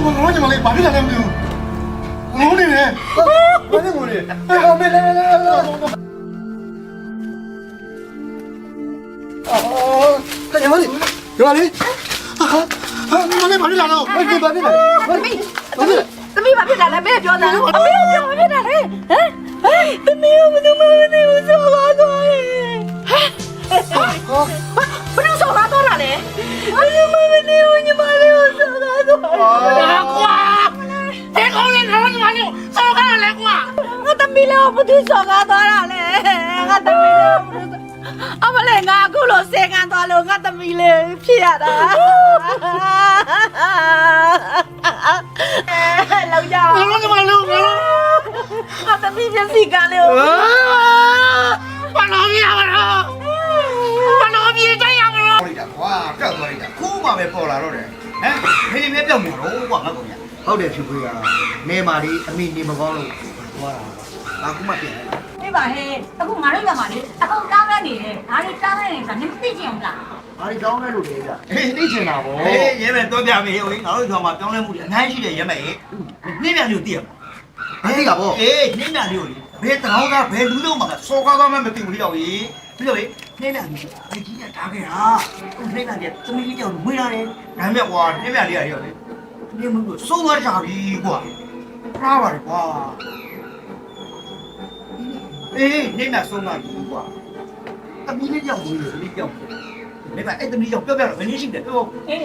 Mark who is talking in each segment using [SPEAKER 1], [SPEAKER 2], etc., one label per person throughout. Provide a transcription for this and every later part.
[SPEAKER 1] 我怎么来？把这两没有？我的呢？我的我的。哎，我没来。哦，哎呀妈的，有哪里？我来把这两了，我给把这两。
[SPEAKER 2] သမီးဘာဖြစ်တာလဲမင်းပြောတာအမေပြောမဖြစ်တာလေဟမ်သမီးကဘယ်သူမှမသိဘူးဆောကားသွားတယ်ဟမ်ဘယ်လိုဆောကားသွားတာလဲဘယ်သူမှမသိဘူးညီမလေးကိုဆောကားသွားတယ်ကွာတဲ့ကောင်းနေတော့ညီမလေးကိုဆောကားလဲကွာငါသမီးလေးကိုဘယ်သူဆောကားသွားတာလဲငါသမီးလေးကိုအမလေးငါအခုလိုစေကန်သွားလို့ငါသမီးလေးဖြစ်ရတာလောက်ကြအောင်ငါမလို့ငါသမီးမျက်စိကလေးကိုဘာလို့ရမလို့ဘာလို့ပြေးကြရမလို့
[SPEAKER 1] လိုက်တာကွာပျောက်သွားလိုက်တာခုမှပဲပေါ်လာတော့တယ်ဟမ်ဖေးမင်းပျောက်မှာတော့ကွာငါကောင်ရဟုတ်တယ်ဖြူခွေးကနေမာလေးအမိနေမကောင်းလို့သွားတာအခုမှပြန်
[SPEAKER 2] ပြပါဟဲ့အခုငါတို့ရမှာလေအခုတောင်းရနေတယ်ဒါလေးတောင်းရနေဆိုတာနင်မသိချင်ဘူးလား
[SPEAKER 1] အားဒီကောင်းလဲလို့လေဗျအေးသိချင်တာဗောအေးရဲမယ်တော့ပြမေးဟိုငါတို့ကျွမ်းမှာပြောင်းလဲမှုတွေအများကြီးရှိတယ်ရဲမယ်နှင်းမြန်လေးကိုသိရမှာသိတာဗောအေးနှင်းမြန်လေးကိုလေဘယ်တောင်းကဘယ်လူလုံးမှာစောကားကားမှမသိဘူးလေတော့ကြီးပြီးတော့လေနှင်းမြန်လေးအကြီးကထားခဲ့တာနှင်းမြန်လေးသမီးလေးကြောင့်ဝေးလာတယ်ဒါမဲ့ကွာနှင်းမြန်လေးရောလေနှင်းမလို့စိုးသွားကြပြီကွာဖားပါတယ်ကွာအေးနှင်းမြန်ဆုံးသွားပြီကွာသမီးလေးကြောင့်ဝေးတယ်လေးကြောင့်没办，哎，这你叫表表了，没人信的，对不？
[SPEAKER 2] ဟဲ့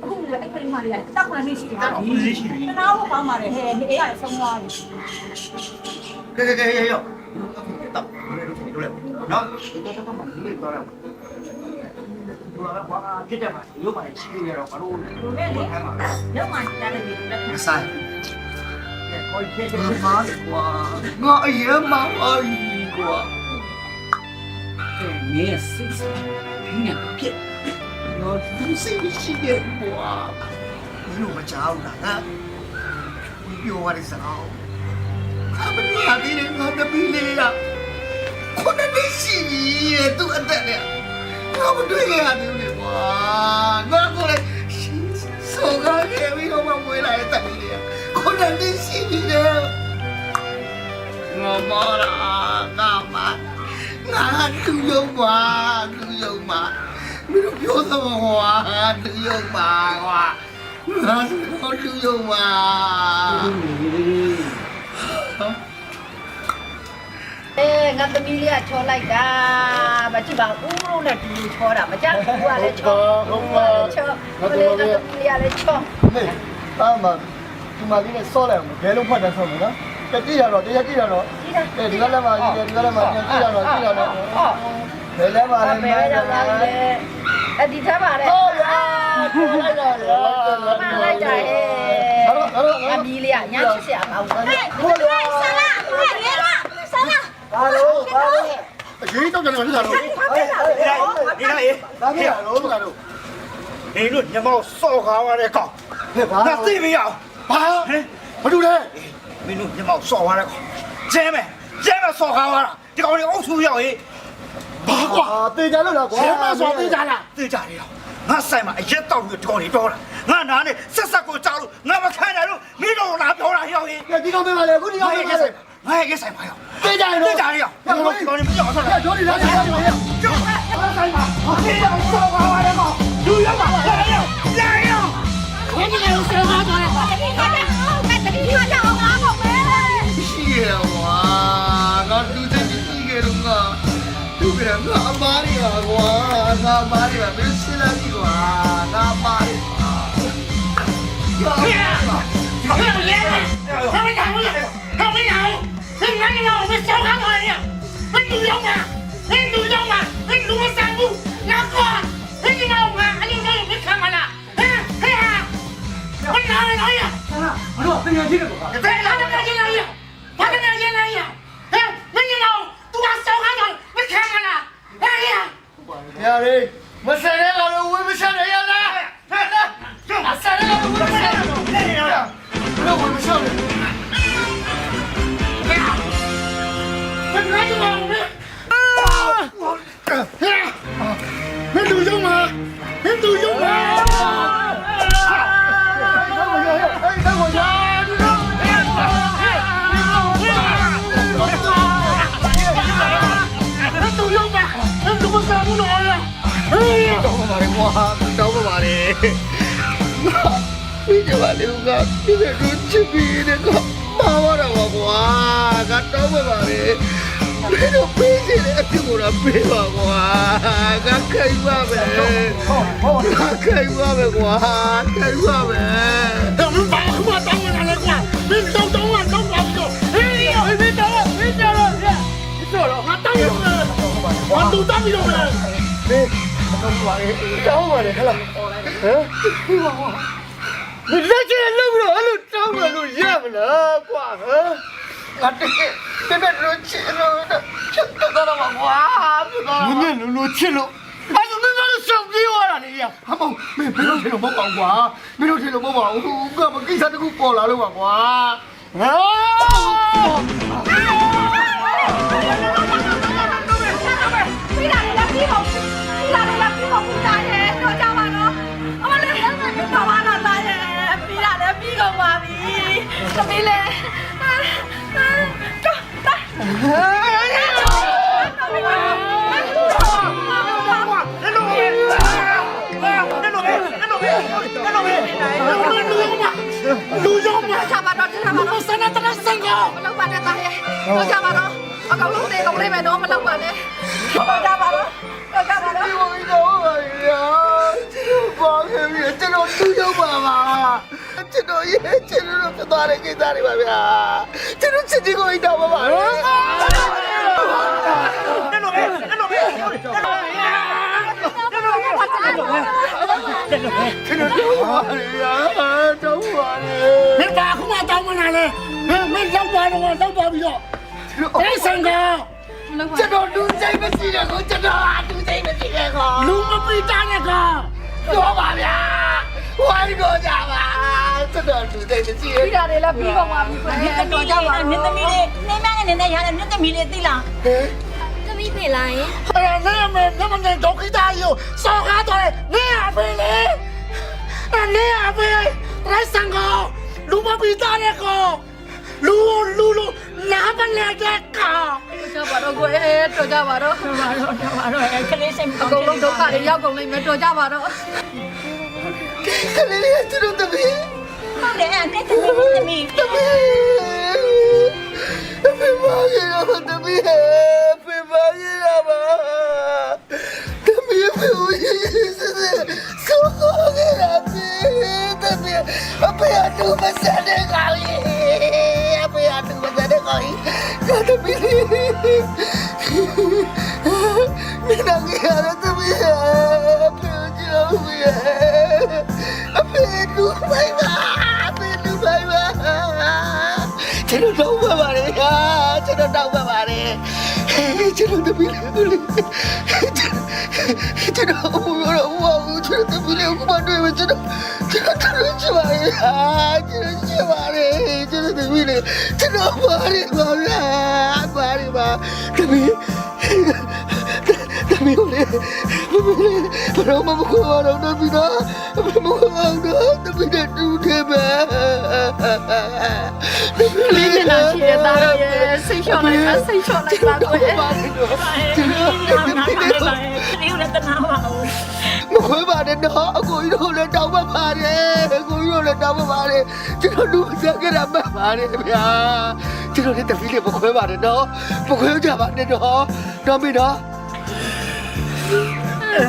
[SPEAKER 2] အခုလည်းအဲ့ဒီမှာလေတောက်မှနေရှိတယ်
[SPEAKER 1] တောက်မှနေရှိတယ်
[SPEAKER 2] တနာဖို့ကောင်းပါလေဟဲ့နေအေးရဆုံးသွားပြီ
[SPEAKER 1] ကဲရောတောက်တို့လေနော်တော့မှဒီလိုပြောရအောင်ဘာလဲကွာကြည့်တယ်မှာရုပ်ပါချီးရတော့ဘာလို့လဲ
[SPEAKER 2] ဘယ်လေရုပ်မှတားတယ်ဒီလက်
[SPEAKER 1] မဆိုင်ကိုယ်ကျေးမာကွာငါအရင်မှအိုင်ကွာ
[SPEAKER 3] 你也试试，你两个骗，
[SPEAKER 1] 我不是西边我，你怎么找的啊？你给我的时候，他们哪里人我的比例啊？我那里是你都安得了，我不对呀，对不对哇？我过来手刚给为我们回来等你啊，我那里是你的，我妈啦，干嘛？ငါလူယုံပါလူယုံပါမင်းတို့ပြောသမောကွာလူယုံပါကွာငါလူယုံပါ
[SPEAKER 2] ငါသမီးလေးကချောလိုက်တာမကြည့်ပါဦးလို့နဲ့တူချောတာမကြောက်ဘူးကလည်းချောဟုတ်ပါချောငါသမီးလေးကလည်းချော
[SPEAKER 1] မေအာမဒီမှာလေးနဲ့ဆော့လိုက်အောင်ဘယ်လုံးဖတ်တယ်ဆော့မယ်နော်ကြည့်ရတော့တရားကြည့်ရတော့ဒီကလည်းမကြည့်ဒီကလည်းမကြည့်ကြည့်ရတော့ဘယ်လဲပါလဲ
[SPEAKER 2] မဲတော့ပါလေအဒီထားပါလေ
[SPEAKER 1] ဟုတ်ရလိုက်တော့
[SPEAKER 2] လိုက်ကြရဲ့အမီလေးကညချစ်စရာမဟုတ်ဘူးဟုတ်လားဆလာလေလားဆလာ
[SPEAKER 1] ဘာလို့အရေးတော့ကျွန်တော်ဖြစ်တာတော့
[SPEAKER 2] ဒီက
[SPEAKER 1] လေးဘာဖြစ်တာလို့ဘာလို့နေလို့ညမောစော့ခါရတဲ့ကောင်ဟဲ့ဘာငါသိမရဘာဘာလို့လဲမင်းတို့ညမောစော့သွားတဲ့ကောင်ကျဲမယ်စော့ခါရတာဒီကောင်လေးအုပ်စုရောက်ရေးဘာကွာတေးကြလို့လားကွာကျဲမစော့တေးကြလားတေးကြတယ်ငါဆိုင်မှာအရက်တောက်ပြီးတော်နေတော့တာငါနားနဲ့ဆက်ကိုကြားလို့ငါမခံနိုင်လို့မင်းတို့လာပြောတာရောက်ရေးဒီကောင်ပဲပါလေအခုဒီကောင်ပဲငါရဲ့ရက်ဆိုင်ပါရောက်တေးကြတယ်တေးကြတယ်ရောက်ဒီကောင်လေးမကြောက်ဆော့လားတို့ဒီလားကြောက်ပါရဲ့ကြောက်ပါဆိုင်မှာဒီကောင်စော့ခါရတဲ့ကောင်လူရပါလာရောက်
[SPEAKER 2] ဘယ်နေလို့ဆောကားသွားလဲတတိယကြောင့်ငါပေါ့ပဲ
[SPEAKER 1] ရှိရကွာငါလူချင်းရှိကြတော့ငါသူကငါအမားရီပါကွာငါအမားရီပါမင်းစစ်လိုက်ပြီကွာငါအမားရီပါ
[SPEAKER 2] ဟဲ့他们讲不了，他们讲，他们讲我们小看他呀，那女妖嘛，那女妖嘛，那女三步，那个，那你妈我们，还有我们看看了，哎呀，我哪呀？
[SPEAKER 3] 我说跟年轻人说，
[SPEAKER 2] 对，他跟年轻人一样，他跟年轻人一样，哎，那你老都把小看他，你看看了，哎呀，
[SPEAKER 1] 呀嘞，我三年了，我们三年了，来，三年了，我们三年了，那我们上来。你赌中吗？你赌中吗？哎
[SPEAKER 4] တောင်းပါလေပြီးကြပါလေကဒီလိုချစ်ပြီးတဲ့ကပါဝါတော့ကွာကတောင်းပါလေဘယ်လိုပြေးနေတဲ့အဖြစ်ကိုတော့ပြေးပါကွာကခိုင်ပါပဲခိုင်ပါပဲကွာခိုင်ပါပဲတော့ဘာမှတောင်းနေလဲကွာမင်းတောင်းပါပြီးတော့ဟေးမင်းတော့ငါတောင်းရမယ်ငါတူတောင်းပြီးတော့မယ်ဟေးတောင်းပါလေဟဲ့လားဟမ်ဒီလက်ကျလုံးပြီးတော့အဲ့လိုတောင်းမှလို့ရမလားကွာဟမ်ငါတကယ်လို့ချစ်လို့ချစ်တော့တော့ကွာမင်းလို့ချစ်လို့အဲ့လိုမင်းတို့ရှောင်ပြေးသွားတာလေဟာမောင်မင်းဘယ်လိုထင်လို့မပေါ့ကွာမင်းတို့ထင်လို့မပေါ့ဘူးကမကိစ္စတခုပေါ်လာလို့ပါကွာဟာ
[SPEAKER 2] ပြီးလာလေပြီးပါဘူးတာရဲ့တော့ကြပါတော့အမလေးဘာမှတော့တာရဲ့ပြီးလာလေပြီးကုန်ပါပြီသမီးလေးလူရောမချပါတော့စနေတရစံကောမလောက်ပါနဲ့တာရဲ့တော့ကြပါတော့အကောင်လုံးသေးကုန်လေးမယ်တော့မလောက်ပါနဲ့တော့ကြပါတော့တော့ကြပါတော့
[SPEAKER 4] ဒီလိုတော့ရာဘာခဲ့ပြီကျွန်တော်သူ့ရောက်ပါပါကျွန်တော်ရဲ့ကျွန်တော်ပြသွားတဲ့ကိစ္စတွေပါဗျာကျွန်တော်ချစ်ချစ်ကိုတောင်းပါပါကျွန်တော်တောင်းပါလေမင်းကခုမှတောင်းမလာလေမင်းရောက်ပါတော့တောက်ပါပြီးတော့အဲ့ဆန်ကကျွန်တော်လူစိတ်မရှိတဲ့ကိုကျွန်တော်လူစိတ်မရှိတဲ့ကိုလူမပိတာနဲ့ကတော့ပါဗျာဝိုင်းတော့ကြပါကျွန်တော်လူစိတ်မရှိရဲ့
[SPEAKER 2] ပြီးတာလေလည်းပြီးကုန်ပါပြီတော့ကြပါတော့
[SPEAKER 5] မြင့်သမီးလေးနှင်းမငနဲ့ရတယ်မြင့်သမီးလေးသိလား
[SPEAKER 2] သမီးဖေလာရင်
[SPEAKER 4] အဲ့ဒါနဲ့မနဲ့ဒုက္ခိတာယူစောကားတော့နေရပြီလေနေရပြီရိုက်စံကိုလူမပိတာနဲ့ကိုလူနာမလဲတဲ့ကောင်
[SPEAKER 2] တော့ကြပါတော့ကိုတော့ကြပါတော့
[SPEAKER 5] အဲ့ကလေးစိတ်မ
[SPEAKER 2] အ
[SPEAKER 5] ကောင်း
[SPEAKER 2] ကုန်လုံးဒုက္ခတွေရောက်ကုန်လိမ့်မယ်တော့ကြပါတော့
[SPEAKER 4] ကလေးလေးကျွန်တော်တပည့်
[SPEAKER 5] ဟုတ်တယ်အဲ့နဲ့သမီး
[SPEAKER 4] တပည့်ဘာကြီးတော့တပည့်ဘာကြီးတော့ပါတပည့်ဘာကြီးဆိုခဲ့တာတပည့်အဖေအတူမဆက်တဲ့ကောင်ကြီးအဖေအတူမဆက်တဲ့ကောင်ကြီးတပည့်မင်းတို့ရတဲ့တပည့်အဖေကြောက်ရအဖေတူပိုင်ပါအဖေတူပိုင်ပါကျွန်တော်တောင်းပါပါလေကျွန်တော်တောင်းပါပါလေကျွန်တော်တပည့်လေးကျွန်တော်ဘူးရောဘူးကျွန်တော်တပည့်လေးကိုမတွေ့ဘူးကျွန်တော်ချစ်ပါရဲ့ကျွန်တော်ချစ်ပါလေကျွန်တော်တပည့်လေးကျွန်တော်ပါလေပါတပည့်ကိုလေဘယ်မှာမခေါ်တော့တပည့်တော့မခေါ်တော့တပည့်တဲ့တူတယ်ပဲ
[SPEAKER 2] လေးနေတာရှိတဲ့သားရဲ့စိတ်လျှော့လိုက်ပါစိတ်လျှော့လိုက်ပါကို
[SPEAKER 5] လေးနဲ့တနာပါဦး
[SPEAKER 4] မခွေးပါနဲ့တော့အကိုကြီးတို့လည်းတောင်းပါပါတယ်အကိုကြီးတို့လည်းတောင်းပါပါတယ်ကျွန်တော်လူစားကြတာမှတ်ပါတယ်ဗျာကျွန်တော်လည်းတပည့်လေးမခွေးပါနဲ့တော့မခွေးကြပါနဲ့တော့တော်ပြီနော်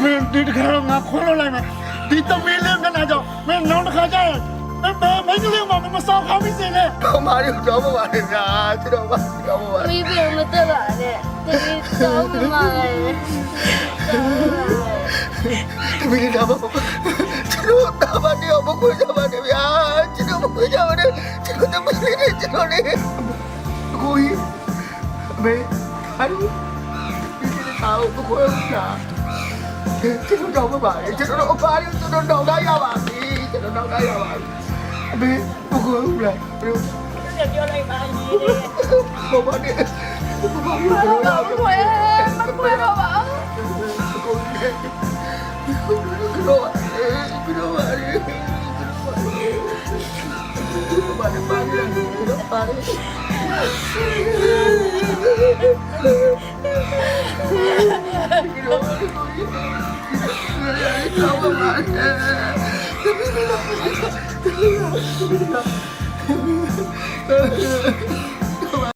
[SPEAKER 4] မင်းဒီတခါတော့ငါခွဲလို့လိုက်မယ်ဒီတပည့်လေးမျက်နှာကြောင့်မင်းနောက်တစ်ခါကျရင်မင်းကလေးမစောင်းကောင်းပြီစင်လေတော့မာရီတော့ပါပါတယ်ဗျာကျွန်တော်ပါတော့ပါ
[SPEAKER 2] ပြီးပြီမတက်ပါနဲ့တကယ်တော့မမရဲ့
[SPEAKER 4] တပည့်တော့ကျွန်တော်တော့ပါနေမခွေးကြပါနဲ့ဗျာကျွန်တော်မခွေးကြပါနဲ့ကျွန်တော်တပည့်လေးကျွန်တော်လေးအကိုကြီးအမေဟာဒီတော့မခွေးဘူးလားကျွန်တော်တော့ပါပါတယ်ကျွန်တော်အပါရီကျွန်တော်တော့ရပါပြီကျွန်တော်တော့ရပါပြီအမေမခွေးဘူးလားဘယ်လို
[SPEAKER 5] ပြောလိုက်ပါကြီး
[SPEAKER 4] ဘောပါနဲ့ဘောပါနဲ့
[SPEAKER 2] မခွေတော့ပါ
[SPEAKER 4] ကိုကြီးကတော့ပါ Thank you.